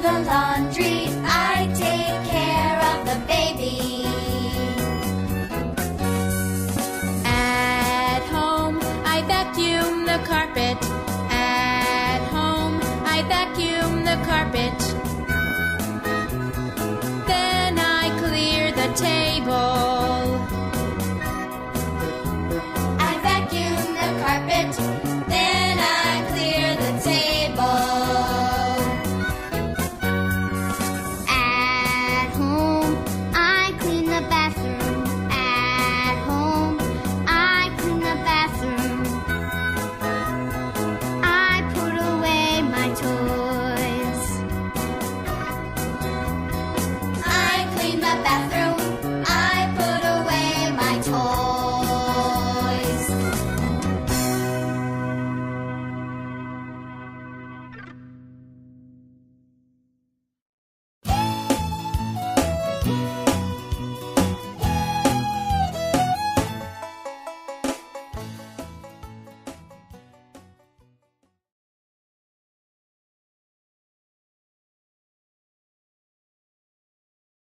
the laundry, I take care of the baby. At home, I vacuum the carpet. At home, I vacuum the carpet. Then I clear the table.